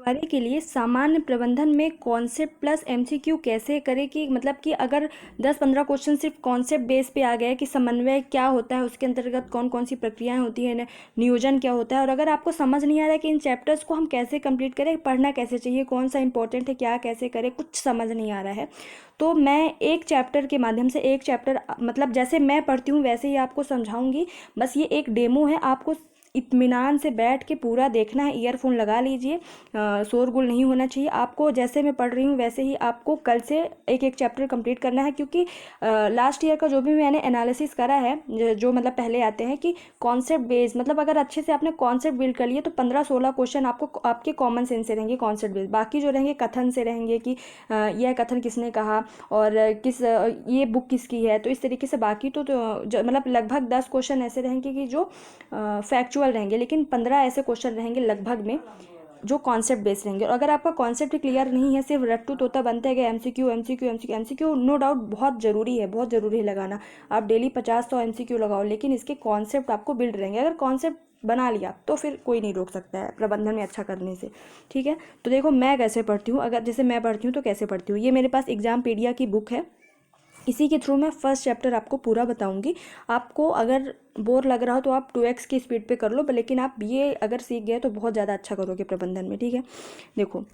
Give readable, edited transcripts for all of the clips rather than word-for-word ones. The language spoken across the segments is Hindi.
पटवारी के लिए सामान्य प्रबंधन में कॉन्सेप्ट प्लस एमसीक्यू कैसे करें, कि मतलब कि अगर 10-15 क्वेश्चन सिर्फ कॉन्सेप्ट बेस पे आ गए कि समन्वय क्या होता है, उसके अंतर्गत कौन कौन सी प्रक्रियाएं होती हैं, नियोजन क्या होता है, और अगर आपको समझ नहीं आ रहा है कि इन चैप्टर्स को हम कैसे कंप्लीट करें, पढ़ना कैसे चाहिए, कौन सा इंपॉर्टेंट है, क्या कैसे करें, कुछ समझ नहीं आ रहा है, तो मैं एक चैप्टर के माध्यम से, एक चैप्टर मतलब जैसे मैं पढ़ती हूँ वैसे ही आपको समझाऊंगी। बस ये एक डेमो है, आपको इत्मीनान से बैठ के पूरा देखना है। ईयरफोन लगा लीजिए, शोरगुल नहीं होना चाहिए। आपको जैसे मैं पढ़ रही हूँ वैसे ही आपको कल से एक एक चैप्टर कंप्लीट करना है, क्योंकि लास्ट ईयर का जो भी मैंने एनालिसिस करा है, जो मतलब पहले आते हैं कि कॉन्सेप्ट बेस्ड, मतलब अगर अच्छे से आपने कॉन्सेप्ट बिल्ड कर लिए तो 15-16 क्वेश्चन आपको आपके कॉमन सेंस से रहेंगे कॉन्सेप्ट बेस्ड, बाकी जो रहेंगे कथन से रहेंगे कि यह कथन किसने कहा और ये बुक किसकी है। तो इस तरीके से बाकी तो मतलब लगभग 10 क्वेश्चन ऐसे रहेंगे कि जो फैक्चुअल रहेंगे, लेकिन 15 ऐसे क्वेश्चन रहेंगे लगभग में जो कॉन्सेप्ट बेस्ड रहेंगे। और अगर आपका कॉन्सेप्ट क्लियर नहीं है, सिर्फ रट्टू तोता बनते गए MCQ MCQ MCQ MCQ, no doubt बहुत ज़रूरी है, बहुत ज़रूरी है लगाना। आप डेली 50-100 एमसीक्यू लगाओ, लेकिन इसके कॉन्सेप्ट आपको बिल्ड रहेंगे। अगर कॉन्सेप्ट बना लिया तो फिर कोई नहीं रोक सकता है प्रबंधन में अच्छा करने से। ठीक है, तो देखो मैं कैसे पढ़ती हूँ, अगर जैसे मैं पढ़ती हूँ तो कैसे पढ़ती हूँ। ये मेरे पास एग्जामपीडिया की बुक है, इसी के थ्रू मैं फर्स्ट चैप्टर आपको पूरा बताऊंगी। आपको अगर बोर लग रहा हो तो आप 2x की स्पीड पे कर लो, लेकिन आप ये अगर सीख गए तो बहुत ज़्यादा अच्छा करोगे प्रबंधन में। ठीक है, देखो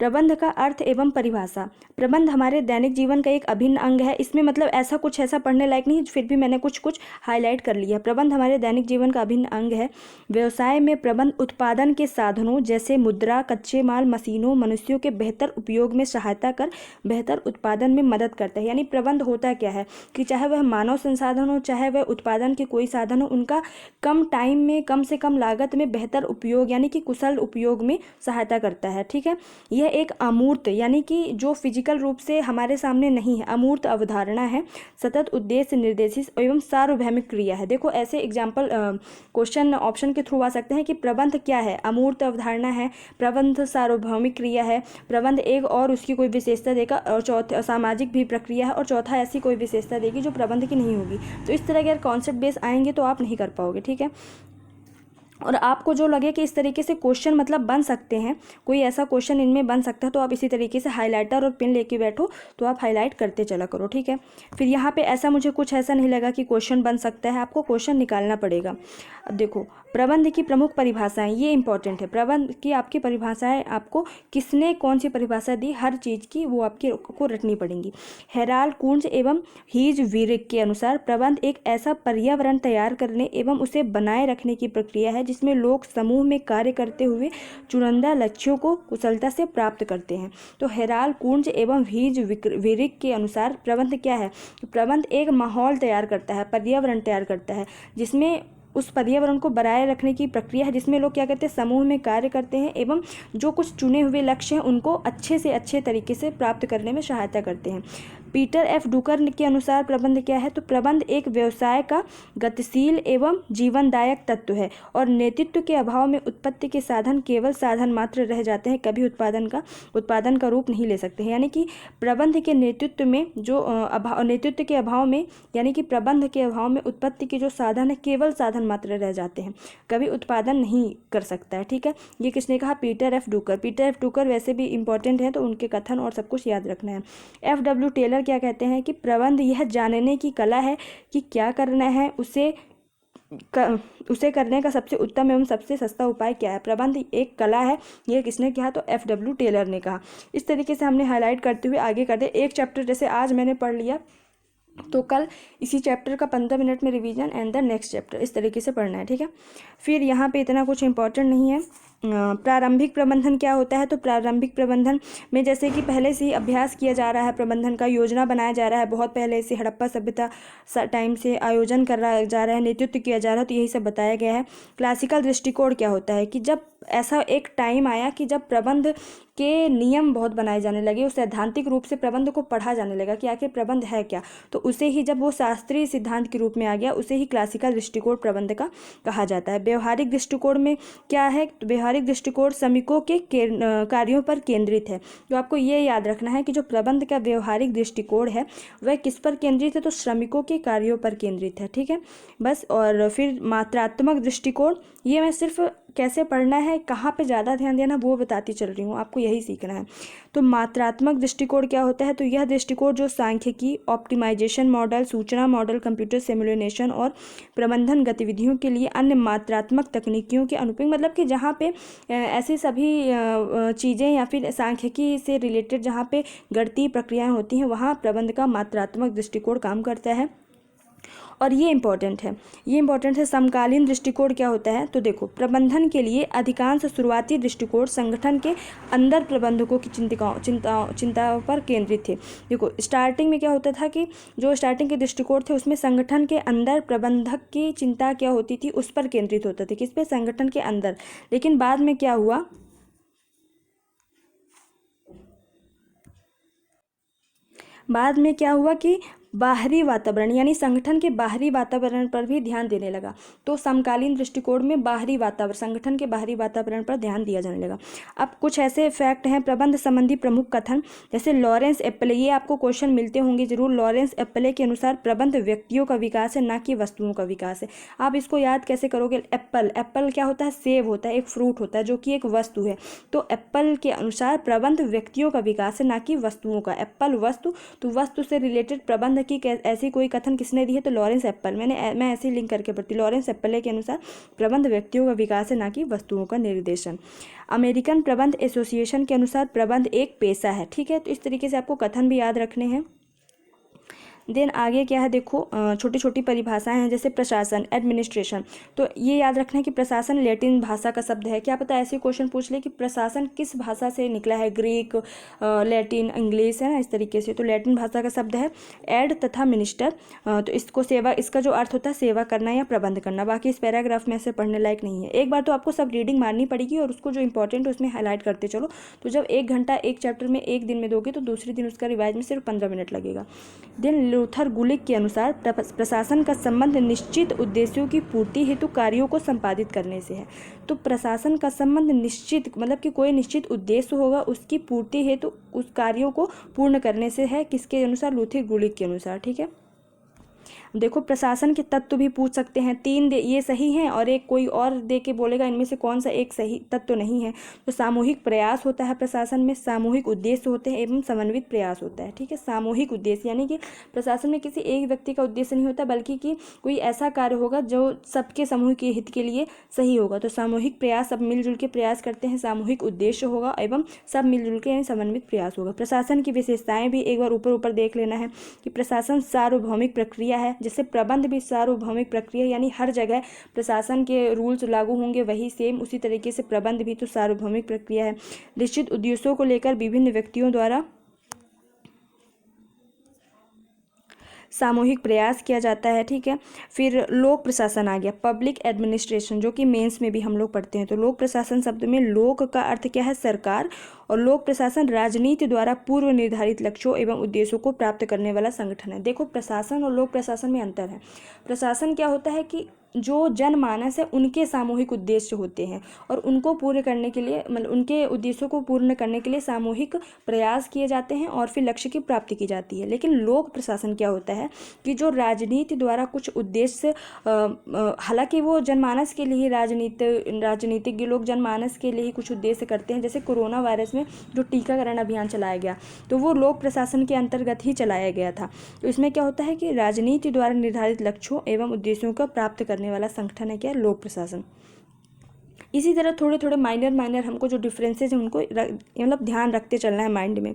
प्रबंध का अर्थ एवं परिभाषा। प्रबंध हमारे दैनिक जीवन का एक अभिन्न अंग है। इसमें मतलब ऐसा कुछ ऐसा पढ़ने लायक नहीं, फिर भी मैंने कुछ कुछ हाईलाइट कर लिया। प्रबंध हमारे दैनिक जीवन का अभिन्न अंग है। व्यवसाय में प्रबंध उत्पादन के साधनों जैसे मुद्रा, कच्चे माल, मशीनों, मनुष्यों के बेहतर उपयोग में सहायता कर बेहतर उत्पादन में मदद करता है। यानी प्रबंध होता क्या है कि चाहे वह मानव संसाधन हो, चाहे वह उत्पादन के कोई साधन हो, उनका कम टाइम में कम से कम लागत में बेहतर उपयोग यानी कि कुशल उपयोग में सहायता करता है। ठीक है, यह एक अमूर्त यानी कि जो फिजिकल रूप से हमारे सामने नहीं है, अमूर्त अवधारणा है, सतत उद्देश्य निर्देशित एवं सार्वभौमिक क्रिया है। देखो ऐसे एग्जाम्पल क्वेश्चन ऑप्शन के थ्रू आ सकते हैं कि प्रबंध क्या है, अमूर्त अवधारणा है, प्रबंध सार्वभौमिक क्रिया है, प्रबंध एक और उसकी कोई विशेषता देगा, और चौथा सामाजिक भी प्रक्रिया है, और चौथा ऐसी कोई विशेषता देगी जो प्रबंध की नहीं होगी। तो इस तरह के कॉन्सेप्ट बेस आएंगे तो आप नहीं कर पाओगे। ठीक है, और आपको जो लगे कि इस तरीके से क्वेश्चन मतलब बन सकते हैं, कोई ऐसा क्वेश्चन इनमें बन सकता है, तो आप इसी तरीके से हाइलाइटर और पेन लेके बैठो, तो आप हाईलाइट करते चला करो। ठीक है, फिर यहाँ पे ऐसा मुझे कुछ ऐसा नहीं लगा कि क्वेश्चन बन सकता है, आपको क्वेश्चन निकालना पड़ेगा। अब देखो प्रबंध की प्रमुख परिभाषाएं, ये इंपॉर्टेंट है। प्रबंध की आपकी परिभाषाएं आपको किसने कौन सी परिभाषा दी हर चीज़ की, वो आपकी को रटनी पड़ेंगी। हेराल्ड कूंज एवं हीज वीरिक के अनुसार प्रबंध एक ऐसा पर्यावरण तैयार करने एवं उसे बनाए रखने की प्रक्रिया है जिसमें लोग समूह में कार्य करते हुए चुनिंदा लक्ष्यों को कुशलता से प्राप्त करते हैं। तो हेराल्ड कूंज एवं हीज वीरिक के अनुसार प्रबंध क्या है, प्रबंध एक माहौल तैयार करता है, पर्यावरण तैयार करता है, जिसमें उस पर्यावरण को बनाए रखने की प्रक्रिया है, जिसमें लोग क्या करते हैं, समूह में कार्य करते हैं एवं जो कुछ चुने हुए लक्ष्य हैं उनको अच्छे से अच्छे तरीके से प्राप्त करने में सहायता करते हैं। पीटर एफ डुकर के अनुसार प्रबंध क्या है, तो प्रबंध एक व्यवसाय का गतिशील एवं जीवनदायक तत्व है और नेतृत्व के अभाव में उत्पत्ति के साधन केवल साधन मात्र रह जाते हैं, कभी उत्पादन का रूप नहीं ले सकते हैं। यानी कि प्रबंध के नेतृत्व में जो नेतृत्व के अभाव में, यानी कि प्रबंध के अभाव में उत्पत्ति के जो साधन है केवल साधन मात्र रह जाते हैं, कभी उत्पादन नहीं कर सकता है। ठीक है, ये किसने कहा, पीटर एफ डुकर। पीटर एफ डुकर वैसे भी इंपॉर्टेंट है, तो उनके कथन और सब कुछ याद रखना है। एफ डब्ल्यू टेलर क्या कहते हैं कि प्रबंध यह जानने की कला है कि क्या करना है, उसे करने का सबसे उत्तम एवं सबसे सस्ता उपाय क्या है। प्रबंध एक कला है, ये किसने कहा, तो एफ डब्ल्यू टेलर ने कहा। इस तरीके से हमने हाईलाइट करते हुए आगे करते, एक चैप्टर जैसे आज मैंने पढ़ लिया तो कल इसी चैप्टर का 15 मिनट में revision and the next chapter, इस तरीके से पढ़ना है। ठीक है, फिर यहाँ पे इतना कुछ इंपॉर्टेंट नहीं है। प्रारंभिक प्रबंधन क्या होता है, तो प्रारंभिक प्रबंधन में जैसे कि पहले से ही अभ्यास किया जा रहा है, प्रबंधन का योजना बनाया जा रहा है, बहुत पहले से हड़प्पा सभ्यता टाइम से आयोजन करा जा रहा है, नेतृत्व किया जा रहा है, तो यही सब बताया गया है। क्लासिकल दृष्टिकोण क्या होता है कि जब ऐसा एक टाइम आया कि जब प्रबंध के नियम बहुत बनाए जाने लगे, उस सैद्धांतिक रूप से प्रबंध को पढ़ा जाने लगा कि आखिर प्रबंध है क्या, तो उसे ही जब वो शास्त्रीय सिद्धांत के रूप में आ गया, उसे ही क्लासिकल दृष्टिकोण प्रबंध का कहा जाता है। व्यवहारिक दृष्टिकोण में क्या है, तो व्यवहारिक दृष्टिकोण श्रमिकों के कार्यों पर केंद्रित है। तो आपको ये याद रखना है कि जो प्रबंध का व्यवहारिक दृष्टिकोण है वह किस पर केंद्रित है, तो श्रमिकों के कार्यों पर केंद्रित है। ठीक है, बस। और फिर मात्रात्मक दृष्टिकोण, ये मैं सिर्फ कैसे पढ़ना है, कहाँ पे ज़्यादा ध्यान देना, वो बताती चल रही हूँ, आपको यही सीखना है। तो मात्रात्मक दृष्टिकोण क्या होता है? तो यह दृष्टिकोण जो सांख्यिकी, ऑप्टिमाइजेशन मॉडल, सूचना मॉडल, कंप्यूटर सिमुलेशन और प्रबंधन गतिविधियों के लिए अन्य मात्रात्मक तकनीकियों के अनुपयोगी, मतलब कि जहाँ पे ऐसी सभी चीज़ें या फिर सांख्यिकी से रिलेटेड जहाँ पे गणितीय प्रक्रियाएं होती हैं, वहाँ प्रबंध का मात्रात्मक दृष्टिकोण काम करता है। और ये इंपॉर्टेंट है, ये इंपॉर्टेंट है। समकालीन दृष्टिकोण क्या होता है? तो देखो, प्रबंधन के लिए अधिकांश शुरुआती दृष्टिकोण संगठन के अंदर प्रबंधकों की चिंताओं पर केंद्रित थे। देखो, स्टार्टिंग में क्या होता था कि जो स्टार्टिंग के दृष्टिकोण थे उसमें संगठन के अंदर प्रबंधक की चिंता क्या होती थी, उस पर केंद्रित होता था, किस पे? संगठन के अंदर। लेकिन बाद में क्या हुआ, बाद में क्या हुआ कि बाहरी वातावरण यानी संगठन के बाहरी वातावरण पर भी ध्यान देने लगा। तो समकालीन दृष्टिकोण में बाहरी वातावरण, संगठन के बाहरी वातावरण पर ध्यान दिया जाने लगा। अब कुछ ऐसे फैक्ट हैं प्रबंध संबंधी प्रमुख कथन, जैसे लॉरेंस एप्पले, ये आपको क्वेश्चन मिलते होंगे जरूर। लॉरेंस एप्पले के अनुसार प्रबंध व्यक्तियों का विकास है, ना कि वस्तुओं का विकास है। आप इसको याद कैसे करोगे? एप्पल, एप्पल क्या होता है? सेब होता है, एक फ्रूट होता है जो कि एक वस्तु है। तो एप्पल के अनुसार प्रबंध व्यक्तियों का विकास है, ना कि वस्तुओं का। एप्पल वस्तु, तो वस्तु से रिलेटेड प्रबंध की ऐसी कोई कथन किसने दी है? तो लॉरेंस एप्पल। मैं ऐसे लिंक करके पढ़ती। लॉरेंस एप्पले के अनुसार प्रबंध व्यक्तियों का विकास है, ना कि वस्तुओं का निर्देशन। अमेरिकन प्रबंध एसोसिएशन के अनुसार प्रबंध एक पेशा है। ठीक है, तो इस तरीके से आपको कथन भी याद रखने हैं। देन आगे क्या है, देखो छोटी छोटी परिभाषाएं हैं, जैसे प्रशासन, एडमिनिस्ट्रेशन। तो ये याद रखना है कि प्रशासन लैटिन भाषा का शब्द है। क्या पता ऐसे क्वेश्चन पूछ ले कि प्रशासन किस भाषा से निकला है? ग्रीक, लैटिन, इंग्लिश, है ना, इस तरीके से। तो लैटिन भाषा का शब्द है एड तथा मिनिस्टर। तो इसको सेवा, इसका जो अर्थ होता है सेवा करना या प्रबंध करना। बाकी इस पैराग्राफ में ऐसे पढ़ने लायक नहीं है। एक बार तो आपको सब रीडिंग मारनी पड़ेगी और उसको जो इंपॉर्टेंट है उसमें हाईलाइट करते चलो। तो जब 1 घंटा एक चैप्टर में एक दिन में दोगे तो दूसरे दिन उसका रिवाइज में सिर्फ 15 मिनट लगेगा। देन लूथर गुलिक के अनुसार प्रशासन का संबंध निश्चित उद्देश्यों की पूर्ति हेतु कार्यों को संपादित करने से है। तो प्रशासन का संबंध निश्चित, मतलब कि कोई निश्चित उद्देश्य होगा, उसकी पूर्ति हेतु उस कार्यों को पूर्ण करने से है। किसके अनुसार? लूथर गुलिक के अनुसार। ठीक है, देखो प्रशासन के तत्व भी पूछ सकते हैं। 3 ये सही हैं और एक कोई और दे के बोलेगा इनमें से कौन सा एक सही तत्व नहीं है। तो सामूहिक प्रयास होता है प्रशासन में, सामूहिक उद्देश्य होते हैं एवं समन्वित प्रयास होता है। ठीक है, सामूहिक उद्देश्य यानी कि प्रशासन में किसी एक व्यक्ति का उद्देश्य नहीं होता, बल्कि कि कोई ऐसा कार्य होगा जो सबके समूह के हित के लिए सही होगा। तो सामूहिक प्रयास, सब मिलजुल के प्रयास करते हैं, सामूहिक उद्देश्य होगा एवं सब मिलजुल के यानी समन्वित प्रयास होगा। प्रशासन की विशेषताएं भी एक बार ऊपर देख लेना है कि प्रशासन सार्वभौमिक प्रक्रिया है। जैसे प्रबंध भी सार्वभौमिक प्रक्रिया, यानी हर जगह प्रशासन के रूल्स लागू होंगे, वही सेम उसी तरीके से प्रबंध भी तो सार्वभौमिक प्रक्रिया है। निश्चित उद्देश्यों को लेकर विभिन्न व्यक्तियों द्वारा सामूहिक प्रयास किया जाता है। ठीक है, फिर लोक प्रशासन आ गया, पब्लिक एडमिनिस्ट्रेशन, जो कि मेंस में भी हम लोग पढ़ते हैं। तो लोक प्रशासन शब्द में लोक का अर्थ क्या है? सरकार, और लोक प्रशासन राजनीति द्वारा पूर्व निर्धारित लक्ष्यों एवं उद्देश्यों को प्राप्त करने वाला संगठन है। देखो प्रशासन और लोक प्रशासन में अंतर है। प्रशासन क्या होता है कि जो जनमानस है उनके सामूहिक उद्देश्य होते हैं और उनको पूरे करने के लिए, मतलब उनके उद्देश्यों को पूर्ण करने के लिए सामूहिक प्रयास किए जाते हैं और फिर लक्ष्य की प्राप्ति की जाती है। लेकिन लोक प्रशासन क्या होता है कि जो राजनीति द्वारा कुछ उद्देश्य, हालांकि वो जनमानस के लिए, राजनीतिज्ञ लोग जनमानस के लिए ही कुछ उद्देश्य करते हैं। जैसे कोरोना वायरस में जो टीकाकरण अभियान चलाया गया तो वो लोक प्रशासन के अंतर्गत ही चलाया गया था। तो इसमें क्या होता है कि राजनीति द्वारा निर्धारित लक्ष्यों एवं उद्देश्यों को प्राप्त करने वाला संगठन है क्या? लोक प्रशासन। इसी तरह थोड़े थोड़े माइनर हमको जो डिफरेंसेज हैं उनको मतलब ध्यान रखते चलना है माइंड में।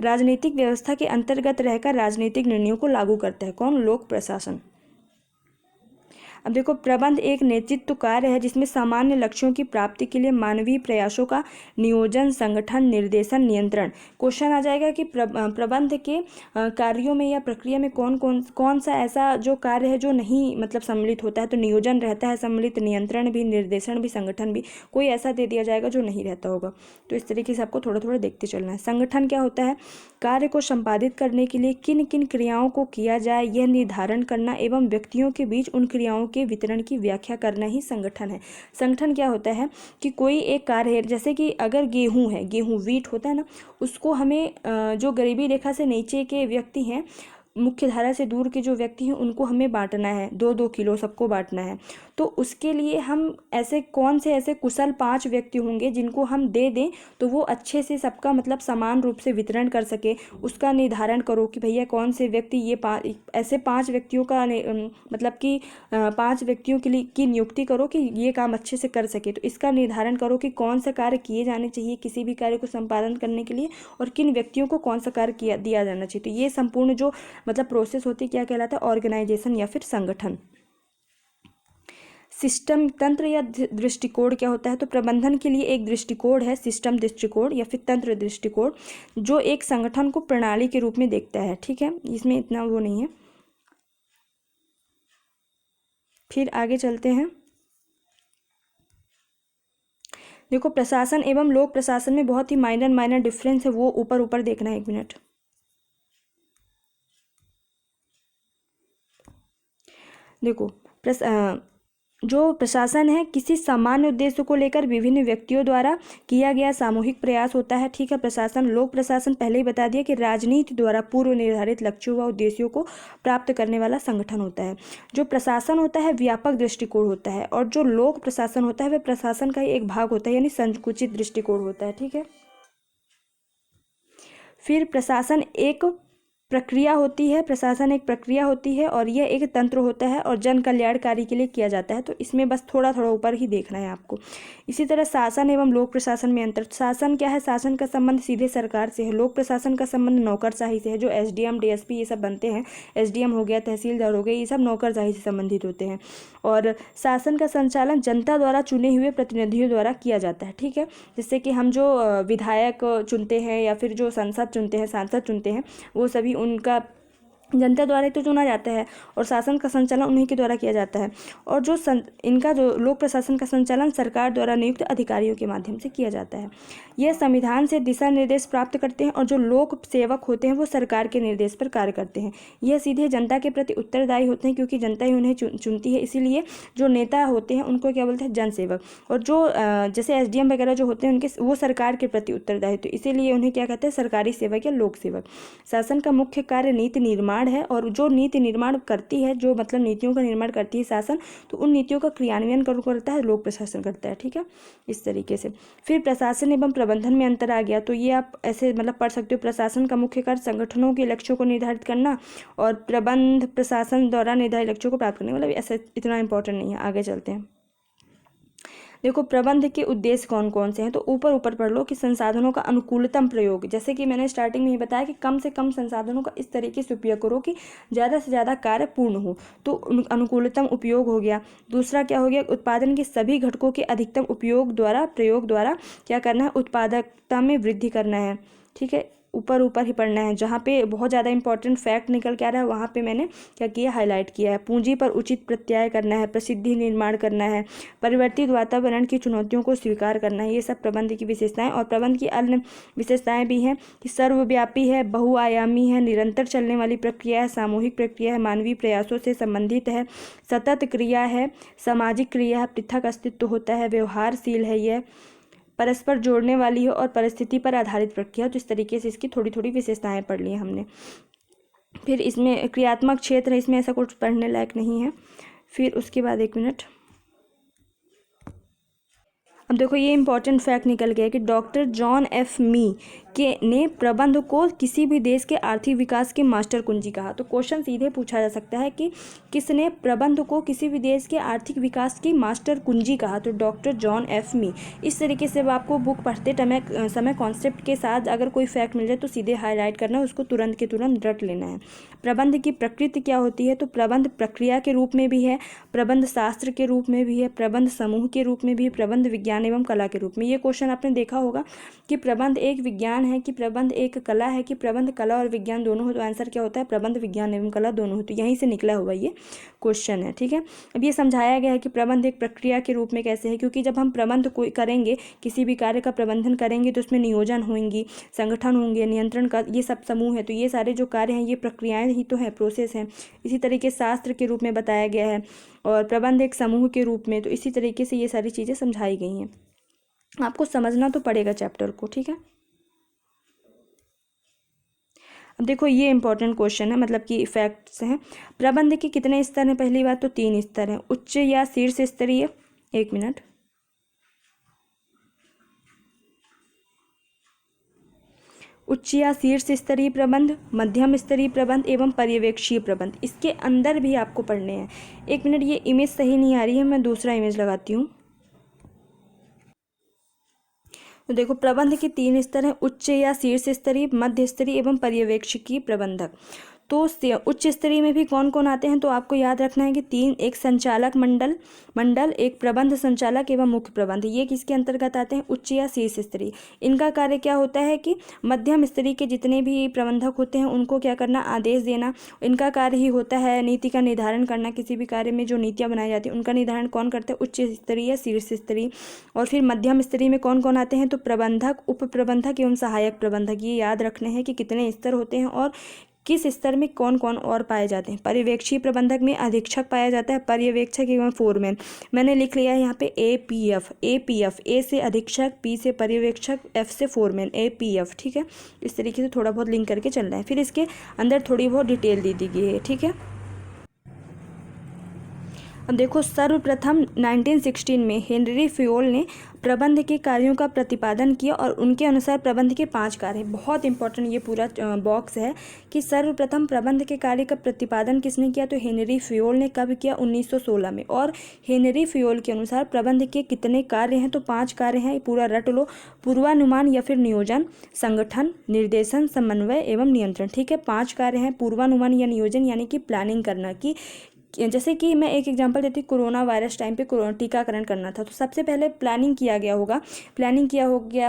राजनीतिक व्यवस्था के अंतर्गत रहकर राजनीतिक निर्णयों को लागू करता है कौन? लोक प्रशासन। अब देखो प्रबंध एक नेतृत्व कार्य है जिसमें सामान्य लक्ष्यों की प्राप्ति के लिए मानवीय प्रयासों का नियोजन, संगठन, निर्देशन, नियंत्रण। क्वेश्चन आ जाएगा कि प्रबंध के कार्यों में या प्रक्रिया में कौन सा ऐसा जो कार्य है जो नहीं मतलब सम्मिलित होता है? तो नियोजन रहता है सम्मिलित, नियंत्रण भी, निर्देशन भी, संगठन भी। कोई ऐसा दे दिया जाएगा जो नहीं रहता होगा। तो इस तरीके से आपको थोड़ा थोड़ा देखते चलना है। संगठन क्या होता है? कार्य को संपादित करने के लिए किन किन क्रियाओं को किया जाए यह निर्धारण करना एवं व्यक्तियों के बीच उन क्रियाओं के वितरण की व्याख्या करना ही संगठन है। संगठन क्या होता है कि कोई एक कार्य है, जैसे कि अगर गेहूं है, गेहूं वीट होता है ना, उसको हमें जो गरीबी रेखा से नीचे के व्यक्ति हैं, मुख्य धारा से दूर के जो व्यक्ति हैं उनको हमें बांटना है, 2-2 किलो सबको बांटना है। तो उसके लिए हम ऐसे कौन से ऐसे कुशल 5 व्यक्ति होंगे जिनको हम दे दें तो वो अच्छे से सबका मतलब समान रूप से वितरण कर सके, उसका निर्धारण करो कि भैया कौन से व्यक्ति ये ऐसे 5 व्यक्तियों का मतलब कि 5 व्यक्तियों के लिए की नियुक्ति करो कि ये काम अच्छे से कर सके। तो इसका निर्धारण करो कि कौन सा कार्य किए जाने चाहिए किसी भी कार्य को संपादन करने के लिए और किन व्यक्तियों को कौन सा कार्य दिया जाना चाहिए। तो ये संपूर्ण जो मतलब प्रोसेस होती है क्या कहलाता है, ऑर्गेनाइजेशन या फिर संगठन। सिस्टम तंत्र या दृष्टिकोण क्या होता है, तो प्रबंधन के लिए एक दृष्टिकोण है सिस्टम दृष्टिकोण या फिर तंत्र दृष्टिकोण, जो एक संगठन को प्रणाली के रूप में देखता है। ठीक है, इसमें इतना वो नहीं है। फिर आगे चलते हैं। देखो प्रशासन एवं लोक प्रशासन में बहुत ही माइनर डिफरेंस है, वो ऊपर ऊपर देखना है। 1 मिनट। देखो जो प्रशासन है किसी सामान्य उद्देश्य को लेकर विभिन्न व्यक्तियों द्वारा किया गया सामूहिक प्रयास होता है। ठीक है, प्रशासन लोक प्रशासन पहले ही बता दिया कि राजनीति द्वारा पूर्व निर्धारित लक्ष्यों व उद्देश्यों को प्राप्त करने वाला संगठन होता है। जो प्रशासन होता है व्यापक दृष्टिकोण होता है और जो लोक प्रशासन होता है वह प्रशासन का ही एक भाग होता है, यानी संकुचित दृष्टिकोण होता है। ठीक है, फिर प्रशासन एक प्रक्रिया होती है, प्रशासन एक प्रक्रिया होती है और यह एक तंत्र होता है और जन कल्याणकारी के लिए किया जाता है। तो इसमें बस थोड़ा थोड़ा ऊपर ही देखना है आपको। इसी तरह शासन एवं लोक प्रशासन में अंतर। शासन क्या है, शासन का संबंध सीधे सरकार से है। लोक प्रशासन का संबंध नौकरशाही से है, जो एसडीएम डीएसपी ये सब बनते हैं, एसडीएम हो गया, तहसीलदार हो गए, ये सब नौकरशाही से संबंधित होते हैं। और शासन का संचालन जनता द्वारा चुने हुए प्रतिनिधियों द्वारा किया जाता है। ठीक है, जिससे कि हम जो विधायक चुनते हैं या फिर जो संसद चुनते हैं, सांसद चुनते हैं, वो सभी उनका जनता द्वारा ही तो चुना जाता है और शासन का संचालन उन्हीं के द्वारा किया जाता है। और जो इनका जो लोक प्रशासन का संचालन सरकार द्वारा नियुक्त अधिकारियों के माध्यम से किया जाता है। यह संविधान से दिशा निर्देश प्राप्त करते हैं और जो लोक सेवक होते हैं वो सरकार के निर्देश पर कार्य करते हैं। यह सीधे जनता के प्रति उत्तरदायी होते हैं क्योंकि जनता ही उन्हें चुनती है, इसीलिए जो नेता होते हैं उनको क्या बोलते हैं, जनसेवक। और जो जैसे एसडीएम वगैरह जो होते हैं उनके वो सरकार के प्रति उत्तरदायी, तो इसीलिए उन्हें क्या कहते हैं, सरकारी सेवक या लोक सेवक। शासन का मुख्य कार्य नीति निर्माण है और जो नीति निर्माण करती है, जो मतलब नीतियों का निर्माण करती है शासन, तो उन नीतियों का क्रियान्वयन कौन करता है, लोक प्रशासन करता है। ठीक है, इस तरीके से। फिर प्रशासन एवं प्रबंधन में अंतर आ गया, तो ये आप ऐसे मतलब पढ़ सकते हो। प्रशासन का मुख्य कार्य संगठनों के लक्ष्यों को निर्धारित करना और प्रबंध प्रशासन द्वारा निर्धारित लक्ष्यों को प्राप्त करने, मतलब ऐसे इतना इंपॉर्टेंट नहीं है। आगे चलते हैं। देखो प्रबंध के उद्देश्य कौन कौन से हैं, तो ऊपर ऊपर पढ़ लो कि संसाधनों का अनुकूलतम प्रयोग, जैसे कि मैंने स्टार्टिंग में ही बताया कि कम से कम संसाधनों का इस तरीके से उपयोग करो कि ज़्यादा से ज़्यादा कार्य पूर्ण हो, तो अनुकूलतम उपयोग हो गया। दूसरा क्या हो गया, उत्पादन के सभी घटकों के अधिकतम प्रयोग द्वारा क्या करना है, उत्पादकता में वृद्धि करना है। ठीक है, ऊपर ऊपर ही पढ़ना है। जहाँ पे बहुत ज़्यादा इंपॉर्टेंट फैक्ट निकल के आ रहा है वहाँ पे मैंने क्या किया, हाईलाइट किया है। पूंजी पर उचित प्रत्याय करना है, प्रसिद्धि निर्माण करना है, परिवर्तित वातावरण की चुनौतियों को स्वीकार करना है, ये सब प्रबंध की विशेषताएं। और प्रबंध की अन्य विशेषताएं भी हैं कि सर्वव्यापी है, बहुआयामी है, निरंतर चलने वाली प्रक्रिया है, सामूहिक प्रक्रिया है, मानवीय प्रयासों से संबंधित है, सतत क्रिया है, सामाजिक क्रिया है, पृथक अस्तित्व होता है, व्यवहारशील है, यह परस्पर जोड़ने वाली है और परिस्थिति पर आधारित प्रक्रिया। तो इस तरीके से इसकी थोड़ी थोड़ी विशेषताएं पढ़ ली हमने। फिर इसमें क्रियात्मक क्षेत्र है, इसमें ऐसा कुछ पढ़ने लायक नहीं है। फिर उसके बाद 1 मिनट, अब देखो ये इंपॉर्टेंट फैक्ट निकल गया कि डॉक्टर जॉन एफ मी ने प्रबंध को किसी भी देश के आर्थिक विकास के मास्टर कुंजी कहा। तो क्वेश्चन सीधे पूछा जा सकता है कि किसने प्रबंध को किसी भी देश के आर्थिक विकास की मास्टर कुंजी कहा, तो डॉक्टर जॉन एफ मी। इस तरीके से आपको बुक पढ़ते समय कॉन्सेप्ट के साथ अगर कोई फैक्ट मिल जाए तो सीधे हाईलाइट करना है, उसको तुरंत के तुरंत रट लेना है। प्रबंध की प्रकृति क्या होती है, तो प्रबंध प्रक्रिया के रूप में भी है, प्रबंध शास्त्र के रूप में भी है, प्रबंध समूह के रूप में भी, प्रबंध विज्ञान एवं कला के रूप में। ये क्वेश्चन आपने देखा होगा कि प्रबंध एक विज्ञान है कि प्रबंध एक कला है कि प्रबंध कला और विज्ञान दोनों हो, तो आंसर क्या होता है, प्रबंध विज्ञान एवं कला दोनों हो। तो यहीं से निकला हुआ ये क्वेश्चन है। ठीक है, अब ये समझाया गया है कि प्रबंध एक प्रक्रिया के रूप में कैसे है, क्योंकि जब हम प्रबंध कोई करेंगे, किसी भी कार्य का प्रबंधन करेंगे तो उसमें नियोजन होंगी, संगठन होंगे, नियंत्रण का ये सब समूह है, तो ये सारे जो कार्य हैं ये प्रक्रियाएं ही तो है, प्रोसेस है। इसी तरीके शास्त्र के रूप में बताया गया है और प्रबंध एक समूह के रूप में, तो इसी तरीके से ये सारी चीज़ें समझाई गई हैं। आपको समझना तो पड़ेगा चैप्टर को। ठीक है, अब देखो ये इंपॉर्टेंट क्वेश्चन है, मतलब कि फैक्ट्स हैं। प्रबंध के कितने स्तर हैं? पहली बात तो 3 स्तर हैं, उच्च या शीर्ष स्तरीय, 1 मिनट, उच्च या शीर्ष स्तरीय प्रबंध, मध्यम स्तरीय प्रबंध एवं पर्यवेक्षीय प्रबंध। इसके अंदर भी आपको पढ़ने हैं। 1 मिनट, ये इमेज सही नहीं आ रही है, मैं दूसरा इमेज लगाती हूँ। तो देखो प्रबंध के 3 स्तर हैं, उच्च या शीर्ष स्तरीय, मध्य स्तरीय एवं पर्यवेक्षकीय प्रबंधक। तो उच्च स्तरीय में भी कौन कौन आते हैं? तो आपको याद रखना है कि 3, एक संचालक मंडल, एक प्रबंध संचालक एवं मुख्य प्रबंध। ये किसके अंतर्गत आते हैं? उच्च या शीर्ष स्तरीय। इनका कार्य क्या होता है कि मध्यम स्तरीय के जितने भी प्रबंधक होते हैं उनको क्या करना? आदेश देना। इनका कार्य ही होता है नीति का निर्धारण करना। किसी भी कार्य में जो नीतियाँ बनाई जाती हैं उनका निर्धारण कौन करते हैं? उच्च स्तरीय या शीर्ष स्तरीय। और फिर मध्यम स्तरीय में कौन कौन आते हैं? तो प्रबंधक, उप प्रबंधक एवं सहायक प्रबंधक। ये याद रखने हैं कि कितने स्तर होते हैं और किस स्तर में कौन कौन और पाए जाते हैं। पर्यवेक्षी प्रबंधक में अधीक्षक पाया जाता है, पर्यवेक्षक एवं फोरमैन। मैंने लिख लिया है यहाँ पे APF, ए से अधीक्षक, P से पर्यवेक्षक, F से फोरमैन, APF। ठीक है, इस तरीके से थोड़ा बहुत लिंक करके चलना है। फिर इसके अंदर थोड़ी बहुत डिटेल दे दी गई है। ठीक है, अब देखो सर्वप्रथम 1916 में हेनरी फ्योल ने प्रबंध के कार्यों का प्रतिपादन किया और उनके अनुसार प्रबंध के 5 कार्य। बहुत इंपॉर्टेंट ये पूरा बॉक्स है कि सर्वप्रथम प्रबंध के कार्य का प्रतिपादन किसने किया? तो हेनरी फ्योल ने। कब किया? 1916 में। और हेनरी फ्योल के अनुसार प्रबंध के कितने कार्य हैं? तो 5 कार्य हैं, पूरा रट लो। पूर्वानुमान या फिर नियोजन, संगठन, निर्देशन, समन्वय एवं नियंत्रण। ठीक है, 5 कार्य हैं। पूर्वानुमान या नियोजन यानी कि प्लानिंग करना, कि जैसे कि मैं एक एग्जांपल देती हूँ, कोरोना वायरस टाइम पे टीकाकरण करना था, तो सबसे पहले प्लानिंग किया गया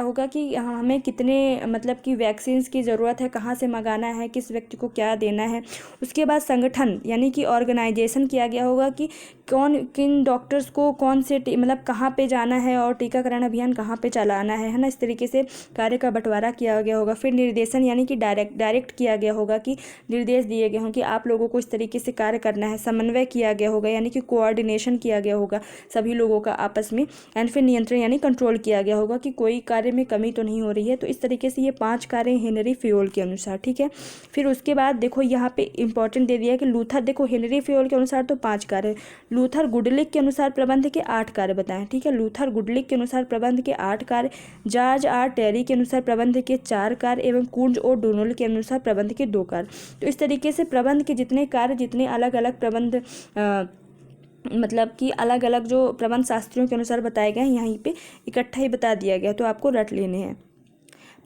होगा कि हमें कितने मतलब कि वैक्सीन्स की ज़रूरत है, कहाँ से मंगाना है, किस व्यक्ति को क्या देना है। उसके बाद संगठन यानी कि ऑर्गेनाइजेशन किया गया होगा कि किन डॉक्टर्स को कौन से मतलब कहाँ पे जाना है और टीकाकरण अभियान कहाँ पे चलाना है ना। इस तरीके से कार्य का बंटवारा किया गया होगा। फिर निर्देशन यानी कि डायरेक्ट किया गया होगा कि निर्देश दिए गए हों कि आप लोगों को इस तरीके से कार्य करना है। समन्वय किया गया होगा यानी कि कोऑर्डिनेशन किया गया होगा सभी लोगों का आपस में। एंड फिर नियंत्रण यानी कंट्रोल किया गया होगा कि कोई कार्य में कमी तो नहीं हो रही है। तो इस तरीके से ये 5 कार्य हेनरी फ्योल के अनुसार। ठीक है, फिर उसके बाद देखो यहाँ पे इंपॉर्टेंट दे दिया है कि लूथर, देखो हेनरी फ्योल के अनुसार तो 5 कार्य, लूथर गुडलिक के अनुसार प्रबंध के 8 कार्य बताएं। ठीक है, लूथर गुडलिक के अनुसार प्रबंध के 8 कार्य, जॉर्ज आर टेरी के अनुसार प्रबंध के 4 कार्य एवं कुंज और डोनाल्ड के अनुसार प्रबंध के 2 कार्य। तो इस तरीके से प्रबंध के जितने कार्य, जितने अलग अलग प्रबंध मतलब कि अलग अलग जो प्रबंध शास्त्रियों के अनुसार बताए गए हैं, यहीं पे इकट्ठा ही बता दिया गया, तो आपको रट लेने हैं।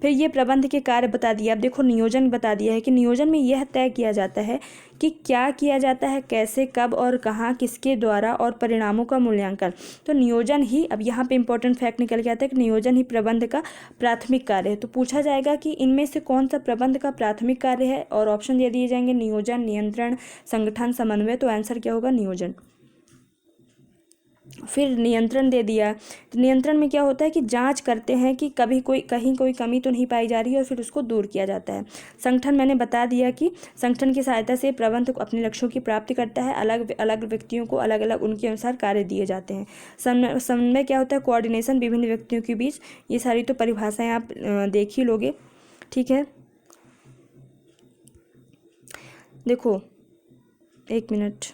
फिर ये प्रबंध के कार्य बता दिया। अब देखो नियोजन बता दिया है कि नियोजन में यह तय किया जाता है कि क्या किया जाता है, कैसे, कब और कहाँ, किसके द्वारा, और परिणामों का मूल्यांकन। तो नियोजन ही, अब यहाँ पे इंपॉर्टेंट फैक्ट निकल के आता है कि नियोजन ही प्रबंध का प्राथमिक कार्य है। तो पूछा जाएगा कि इनमें से कौन सा प्रबंध का प्राथमिक कार्य है, और ऑप्शन दे दिए जाएंगे नियोजन, नियंत्रण, संगठन, समन्वय। तो आंसर क्या होगा? नियोजन। फिर नियंत्रण दे दिया। तो नियंत्रण में क्या होता है कि जांच करते हैं कि कहीं कोई कमी तो नहीं पाई जा रही है और फिर उसको दूर किया जाता है। संगठन मैंने बता दिया कि संगठन की सहायता से प्रबंधक अपने लक्ष्यों की प्राप्ति करता है। अलग अलग व्यक्तियों को अलग अलग उनके अनुसार कार्य दिए जाते हैं। समन्वय क्या होता है? कोऑर्डिनेशन विभिन्न व्यक्तियों के बीच। ये सारी तो परिभाषाएं आप देख ही लोगे। ठीक है, देखो 1 मिनट।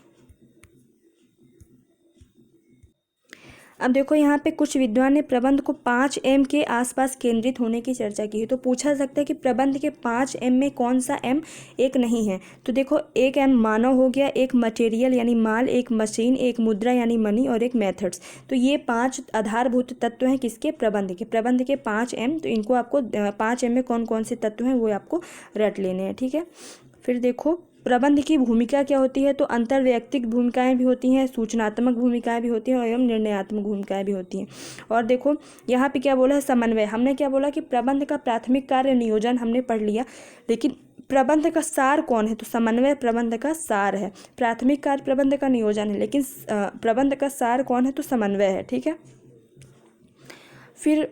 अब देखो यहाँ पे कुछ विद्वान ने प्रबंध को 5M के आसपास केंद्रित होने की चर्चा की है। तो पूछा सकता है कि प्रबंध के 5M में कौन सा M एक नहीं है। तो देखो एक M मानव हो गया, एक मटेरियल यानी माल, एक मशीन, एक मुद्रा यानी मनी, और एक मेथड्स। तो ये 5 आधारभूत तत्व हैं किसके? प्रबंध के। प्रबंध के 5M, तो इनको आपको 5M में कौन कौन से तत्व हैं वो आपको रट लेने हैं। ठीक है, फिर देखो प्रबंध की भूमिका क्या होती है? तो अंतर्वैयक्तिक भूमिकाएं भी होती हैं, सूचनात्मक भूमिकाएं भी होती हैं और एवं निर्णयात्मक भूमिकाएं भी होती हैं। और देखो यहाँ पे क्या बोला है? समन्वय। हमने क्या बोला कि प्रबंध का प्राथमिक कार्य नियोजन हमने पढ़ लिया, लेकिन प्रबंध का सार कौन है? तो समन्वय प्रबंध का सार है। प्राथमिक कार्य प्रबंध का नियोजन है, लेकिन प्रबंध का सार कौन है? तो समन्वय है। ठीक है, फिर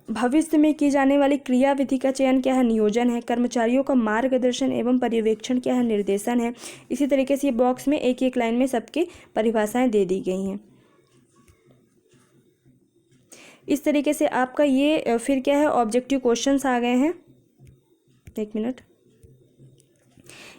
भविष्य में की जाने वाली क्रियाविधि का चयन क्या है? नियोजन है। कर्मचारियों का मार्गदर्शन एवं पर्यवेक्षण क्या है? निर्देशन है। इसी तरीके से ये बॉक्स में एक एक लाइन में सबकी परिभाषाएं दे दी गई हैं। इस तरीके से आपका ये फिर क्या है? ऑब्जेक्टिव क्वेश्चंस आ गए हैं। 1 मिनट।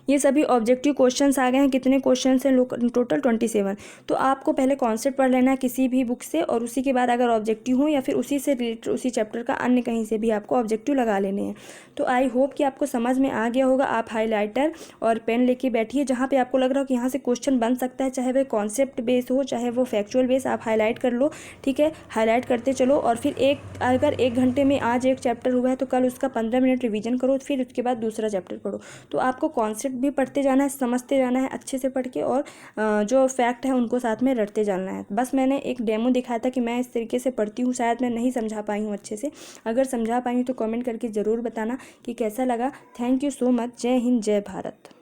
ये सभी ऑब्जेक्टिव क्वेश्चंस आ गए हैं। कितने क्वेश्चंस हैं? टोटल 27। तो आपको पहले कॉन्सेप्ट पढ़ लेना है किसी भी बुक से, और उसी के बाद अगर ऑब्जेक्टिव हो या फिर उसी से रिलेटेड उसी चैप्टर का अन्य कहीं से भी आपको ऑब्जेक्टिव लगा लेने हैं। तो आई होप कि आपको समझ में आ गया होगा। आप हाईलाइटर और पेन लेके बैठिए, जहाँ पे आपको लग रहा हो कि यहाँ से क्वेश्चन बन सकता है, चाहे वह कॉन्सेप्ट बेस हो चाहे वो फैक्चुअल बेस, आप हाईलाइट कर लो। ठीक है, हाईलाइट करते चलो। और फिर अगर 1 घंटे में आज एक चैप्टर हुआ है तो कल उसका 15 मिनट रिवीजन करो, फिर उसके बाद दूसरा चैप्टर पढ़ो। तो आपको कॉन्सेप्ट भी पढ़ते जाना है, समझते जाना है अच्छे से पढ़ के, और जो फैक्ट है उनको साथ में रटते जाना है। बस मैंने एक डेमो दिखाया था कि मैं इस तरीके से पढ़ती हूँ। शायद मैं नहीं समझा पाई हूँ अच्छे से। अगर समझा पाई हूँ तो कमेंट करके ज़रूर बताना कि कैसा लगा। Thank you so much. जय हिंद, जय भारत।